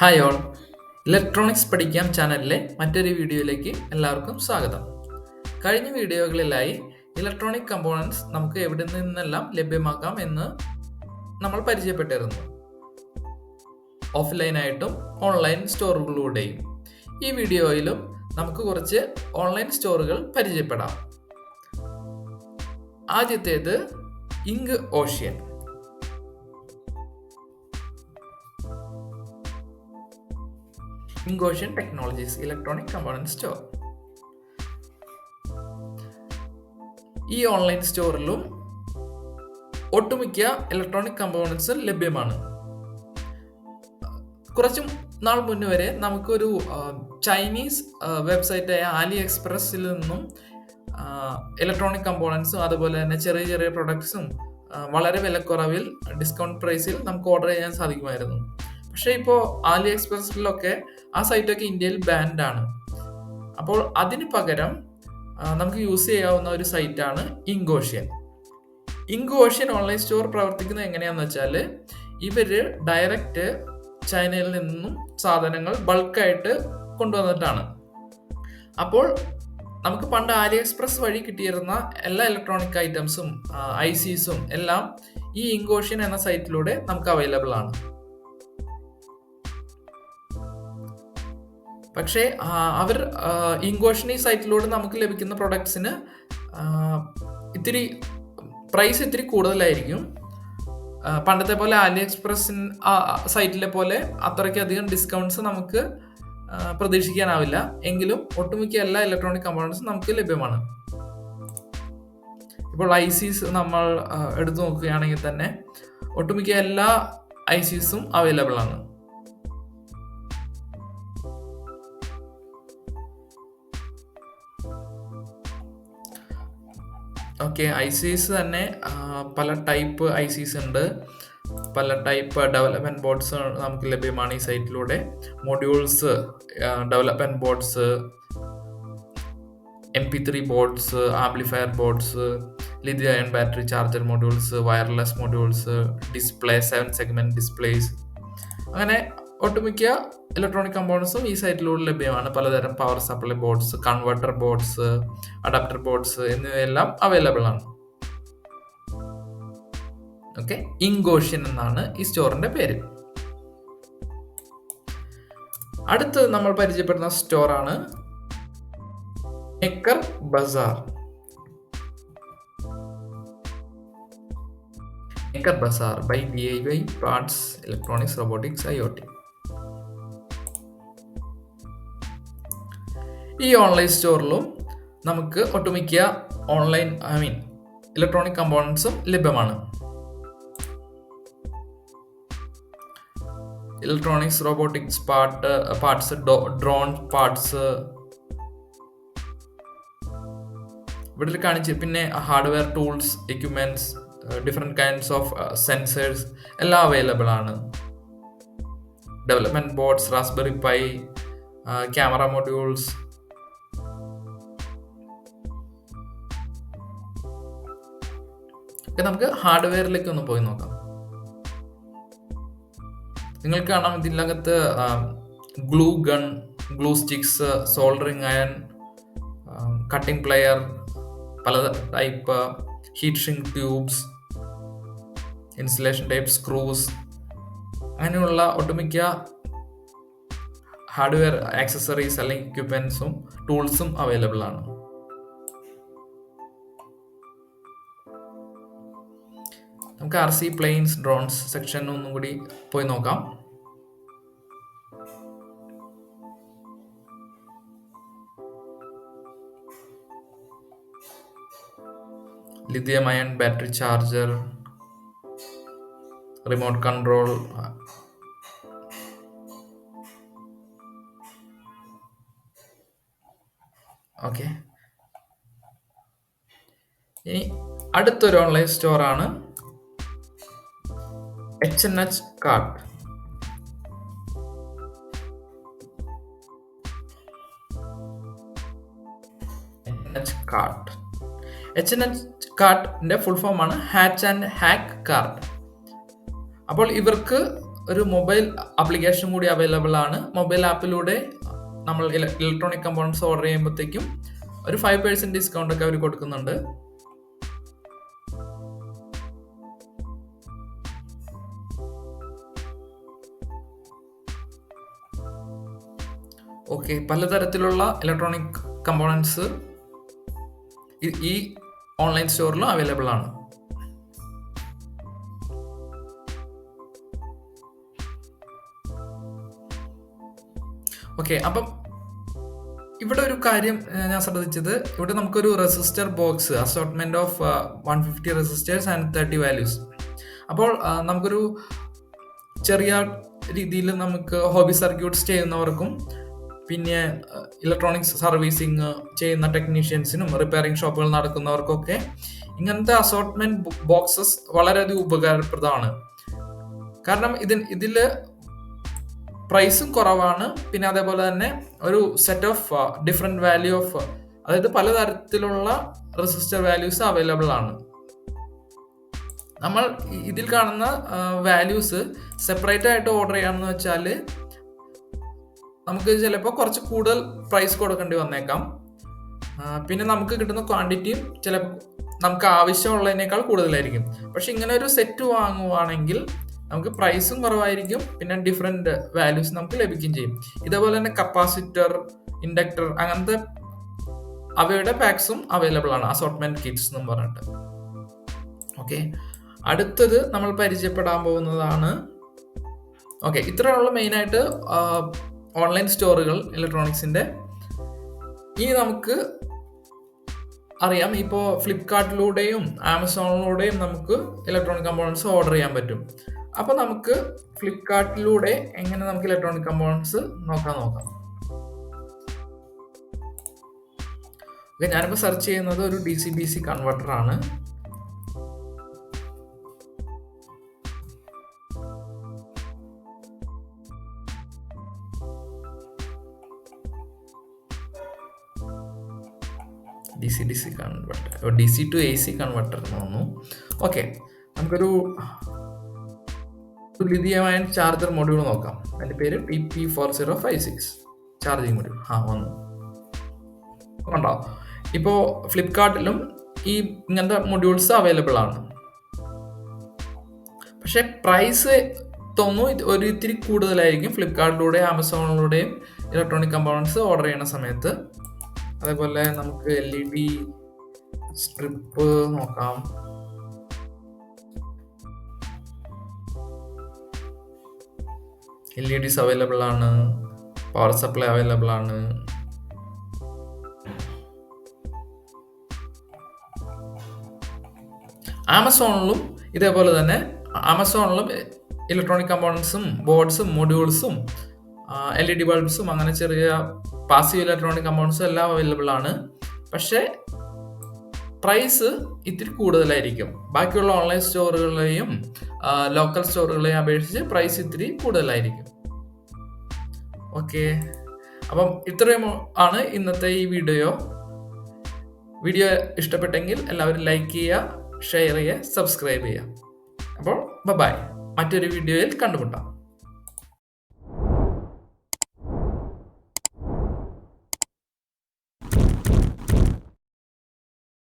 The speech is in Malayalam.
ഹായ് ഓൾ, ഇലക്ട്രോണിക്സ് പഠിക്കാം ചാനലിലെ മറ്റൊരു വീഡിയോയിലേക്ക് എല്ലാവർക്കും സ്വാഗതം. കഴിഞ്ഞ വീഡിയോകളിലായി ഇലക്ട്രോണിക് കമ്പോണൻസ് നമുക്ക് എവിടെ നിന്നെല്ലാം ലഭ്യമാക്കാം എന്ന് നമ്മൾ പരിചയപ്പെട്ടിരുന്നു, ഓഫ്ലൈനായിട്ടും ഓൺലൈൻ സ്റ്റോറുകളിലൂടെയും. ഈ വീഡിയോയിലും നമുക്ക് കുറച്ച് ഓൺലൈൻ സ്റ്റോറുകൾ പരിചയപ്പെടാം. ആദ്യത്തേത് ink ocean. Ocean Technologies Electronic Components Store. ഈ ഓൺലൈൻ സ്റ്റോറിലും ഒട്ടുമിക്ക ഇലക്ട്രോണിക് കമ്പോണൻസ് ലഭ്യമാണ്. കുറച്ച് നാൾ മുന്നേ വരെ നമുക്കൊരു ചൈനീസ് വെബ്സൈറ്റായ ആലി എക്സ്പ്രസ്സിൽ നിന്നും ഇലക്ട്രോണിക് കമ്പോണൻസും അതുപോലെ തന്നെ ചെറിയ ചെറിയ പ്രൊഡക്ട്സും വളരെ വിലക്കുറവിൽ ഡിസ്കൗണ്ട് പ്രൈസിൽ നമുക്ക് ഓർഡർ ചെയ്യാൻ സാധിക്കുമായിരുന്നു. പക്ഷേ ഇപ്പോൾ ആലി എക്സ്പ്രസ്സിലൊക്കെ ആ സൈറ്റൊക്കെ ഇന്ത്യയിൽ ബാൻഡ് ആണ്. അപ്പോൾ അതിന് പകരം നമുക്ക് യൂസ് ചെയ്യാവുന്ന ഒരു സൈറ്റാണ് Ink Ocean. Ink Ocean online store പ്രവർത്തിക്കുന്നത് എങ്ങനെയാണെന്ന് വെച്ചാൽ, ഇവർ ഡയറക്റ്റ് ചൈനയിൽ നിന്നും സാധനങ്ങൾ ബൾക്കായിട്ട് കൊണ്ടുവന്നിട്ടാണ്. അപ്പോൾ നമുക്ക് പണ്ട് ആലി എക്സ്പ്രസ് വഴി കിട്ടിയിരുന്ന എല്ലാ ഇലക്ട്രോണിക് ഐറ്റംസും ICസും എല്ലാം ഈ ഇങ്ക് ഓഷ്യൻ എന്ന സൈറ്റിലൂടെ നമുക്ക് അവൈലബിൾ ആണ്. പക്ഷേ അവർ ഇങ്ക് ഓഷ്യൻ ഈ സൈറ്റിലൂടെ നമുക്ക് ലഭിക്കുന്ന പ്രൊഡക്ട്സിന് ഇത്തിരി പ്രൈസ് ഇത്തിരി കൂടുതലായിരിക്കും. പണ്ടത്തെ പോലെ ആലി എക്സ്പ്രസ് സൈറ്റിലെ പോലെ അത്രയ്ക്കധികം ഡിസ്കൗണ്ട്സ് നമുക്ക് പ്രതീക്ഷിക്കാനാവില്ല. എങ്കിലും ഒട്ടുമിക്ക എല്ലാ ഇലക്ട്രോണിക് കമ്പോണൻസും നമുക്ക് ലഭ്യമാണ്. ഇപ്പോൾ ICs നമ്മൾ എടുത്തു നോക്കുകയാണെങ്കിൽ തന്നെ ഒട്ടുമിക്ക എല്ലാ ICസും അവൈലബിൾ ആണ്. ഓക്കെ, ICs തന്നെ പല ടൈപ്പ് ICs ഉണ്ട്. പല ടൈപ്പ് ഡെവലപ്മെൻറ്റ് ബോർഡ്സ് നമുക്ക് ലഭ്യമാണ് ഈ സൈറ്റിലൂടെ. Modules, development boards, MP3 boards, amplifier boards, lithium ion battery charger modules, wireless modules, display, 7 segment displays, അങ്ങനെ ഒട്ടുമിക്ക ഇലക്ട്രോണിക് കമ്പോണൻസും ഈ സൈറ്റിലൂടെ ലഭ്യമാണ്. പലതരം power supply boards, converter boards, adapter boards എന്നിവയെല്ലാം അവൈലബിൾ ആണ്. ഓക്കെ, ഇങ്ക് ഓഷ്യൻ എന്നാണ് ഈ സ്റ്റോറിന്റെ പേര്. അടുത്ത് നമ്മൾ പരിചയപ്പെടുന്ന സ്റ്റോറാണ് Maker Bazaar. Maker Bazaar by DIY parts, electronics, robotics, IoT. ഈ ഓൺലൈൻ സ്റ്റോറിലും നമുക്ക് ഒട്ടുമിക്ക ഇലക്ട്രോണിക് കമ്പോണൻസും ലഭ്യമാണ്. Electronics, robotics parts, drone parts ഇവിടെ കാണിച്ച്, പിന്നെ hardware tools, equipments, different kinds of sensors എല്ലാം അവൈലബിൾ ആണ്. Development boards, Raspberry Pi, camera modules. നമുക്ക് ഹാർഡ്വെയറിലേക്ക് ഒന്ന് പോയി നോക്കാം. നിങ്ങൾക്ക് കാണാം ഇതിനകത്ത് glue gun, glue sticks, soldering iron, cutting plier, പല type heat shrink tubes, insulation type screws, അങ്ങനെയുള്ള ഒട്ടുമിക്ക ഹാർഡ്വെയർ ആക്സസറീസ് അല്ലെങ്കിൽ എക്യുപ്മെന്റ്സും ടൂൾസും അവൈലബിൾ ആണ്. നമുക്ക് RC പ്ലെയിൻസ്, ഡ്രോൺസ് സെക്ഷൻ ഒന്നും കൂടി പോയി നോക്കാം. Lithium ion battery charger, remote control, okay. ഇനി അടുത്തൊരു ഓൺലൈൻ സ്റ്റോറാണ് H&H Cart. H&H കാർട്ടിന്റെ ഫുൾ ഫോം ആണ് ഹാച്ച് ആൻഡ് ഹാക്ക് കാർട്ട്. അപ്പോൾ ഇവർക്ക് ഒരു മൊബൈൽ ആപ്ലിക്കേഷൻ കൂടി അവൈലബിൾ ആണ്. മൊബൈൽ ആപ്പിലൂടെ നമ്മൾ ഇലക്ട്രോണിക് കമ്പോണൻസ് ഓർഡർ ചെയ്യുമ്പോഴത്തേക്കും ഒരു 5% ഡിസ്കൗണ്ട് ഒക്കെ അവർ കൊടുക്കുന്നുണ്ട്. ഓക്കെ, പലതരത്തിലുള്ള ഇലക്ട്രോണിക് കമ്പോണൻസ് ഈ ഓൺലൈൻ സ്റ്റോറിലും അവൈലബിൾ ആണ്. ഓക്കെ, അപ്പം ഇവിടെ ഒരു കാര്യം ഞാൻ ശ്രദ്ധിച്ചത്, ഇവിടെ നമുക്കൊരു resistor box, assortment of 150 resistors and 30 values. അപ്പോൾ നമുക്കൊരു ചെറിയ രീതിയിൽ നമുക്ക് ഹോബി സർക്യൂട്ട്സ് ചെയ്യുന്നവർക്കും പിന്നെ ഇലക്ട്രോണിക്സ് സർവീസിങ് ചെയ്യുന്ന ടെക്നീഷ്യൻസിനും റിപ്പയറിംഗ് ഷോപ്പുകൾ നടക്കുന്നവർക്കൊക്കെ ഇങ്ങനത്തെ അസോർട്ട്മെന്റ് ബോക്സസ് വളരെയധികം ഉപകാരപ്രദമാണ്. കാരണം ഇതിൽ പ്രൈസും കുറവാണ്. പിന്നെ അതേപോലെ തന്നെ ഒരു set of different value of, അതായത് പലതരത്തിലുള്ള റെസിസ്റ്റർ വാല്യൂസ് അവൈലബിൾ ആണ്. നമ്മൾ ഇതിൽ കാണുന്ന വാല്യൂസ് സെപ്പറേറ്റ് ആയിട്ട് ഓർഡർ ചെയ്യാമെന്ന് വെച്ചാൽ നമുക്ക് ചിലപ്പോൾ കുറച്ച് കൂടുതൽ പ്രൈസ് കൊടുക്കേണ്ടി വന്നേക്കാം. പിന്നെ നമുക്ക് കിട്ടുന്ന ക്വാണ്ടിറ്റിയും ചിലപ്പോൾ നമുക്ക് ആവശ്യമുള്ളതിനേക്കാൾ കൂടുതലായിരിക്കും. പക്ഷെ ഇങ്ങനെ ഒരു സെറ്റ് വാങ്ങുവാണെങ്കിൽ നമുക്ക് പ്രൈസും കുറവായിരിക്കും, പിന്നെ ഡിഫറെന്റ് വാല്യൂസ് നമുക്ക് ലഭിക്കുകയും ചെയ്യും. ഇതേപോലെ തന്നെ കപ്പാസിറ്റർ, ഇൻഡക്ടർ, അങ്ങനത്തെ അവയുടെ പാക്സും അവൈലബിൾ ആണ്, അസോർട്ട്മെന്റ് കിറ്റ്സ് എന്നും പറഞ്ഞിട്ട്. ഓക്കെ, അടുത്തത് നമ്മൾ പരിചയപ്പെടാൻ പോകുന്നതാണ്. ഓക്കെ, ഇത്രയുള്ള മെയിനായിട്ട് ഓൺലൈൻ സ്റ്റോറുകൾ ഇലക്ട്രോണിക്സിന്റെ. ഇനി നമുക്ക് അറിയാം, ഇപ്പോൾ ഫ്ലിപ്കാർട്ടിലൂടെയും ആമസോണിലൂടെയും നമുക്ക് ഇലക്ട്രോണിക് കമ്പോണൻസ് ഓർഡർ ചെയ്യാൻ പറ്റും. അപ്പൊ നമുക്ക് ഫ്ലിപ്കാർട്ടിലൂടെ എങ്ങനെ നമുക്ക് ഇലക്ട്രോണിക് കമ്പോണൻസ് നോക്കാം. ഓക്കെ, ഞാനിപ്പോൾ സെർച്ച് ചെയ്യുന്നത് ഒരു DC-DC കൺവെർട്ടർ ആണ്. DC converter, DC to AC converter എന്ന് തോന്നുന്നു. ഓക്കെ, നമുക്കൊരു ലിഥിയം-അയൺ ചാർജർ മൊഡ്യൂൾ നോക്കാം. അതിന്റെ പേര് TP4056 ചാർജിങ് മൊഡ്യൂൾ. വന്നു കണ്ടോ. ഇപ്പോൾ ഫ്ലിപ്കാർട്ടിലും ഇങ്ങനത്തെ മൊഡ്യൂൾസ് അവൈലബിൾ ആണ്. പക്ഷെ പ്രൈസ് തോന്നുന്നു ഒരു ഇത്തിരി കൂടുതലായിരിക്കും ഫ്ലിപ്കാർട്ടിലൂടെയും ആമസോണിലൂടെയും ഇലക്ട്രോണിക് കമ്പോണൻസ് ഓർഡർ ചെയ്യുന്ന സമയത്ത്. അതേപോലെ നമുക്ക് LED സ്ട്രിപ്പ് നോക്കാം. LEDs അവൈലബിൾ ആണ്, പവർ സപ്ലൈ അവൈലബിൾ ആണ്. ആമസോണിലും ഇതേപോലെ തന്നെ, ആമസോണിലും ഇലക്ട്രോണിക് കമ്പോണൻസും ബോർഡ്സും മൊഡ്യൂൾസും LED ബൾബ്സും അങ്ങനെ ചെറിയ പാസീവ് ഇലക്ട്രോണിക് കമ്പോണൻസും എല്ലാം അവൈലബിൾ ആണ്. പക്ഷേ പ്രൈസ് ഇത്തിരി കൂടുതലായിരിക്കും. ബാക്കിയുള്ള ഓൺലൈൻ സ്റ്റോറുകളെയും ലോക്കൽ സ്റ്റോറുകളെയും അപേക്ഷിച്ച് പ്രൈസ് ഇത്തിരി കൂടുതലായിരിക്കും. ഓക്കെ, അപ്പം ഇത്രയും ആണ് ഇന്നത്തെ ഈ വീഡിയോ. ഇഷ്ടപ്പെട്ടെങ്കിൽ എല്ലാവരും ലൈക്ക് ചെയ്യുക, ഷെയർ ചെയ്യുക, സബ്സ്ക്രൈബ് ചെയ്യുക. അപ്പോൾ ബൈ, മറ്റൊരു വീഡിയോയിൽ കണ്ടുമുട്ടാം.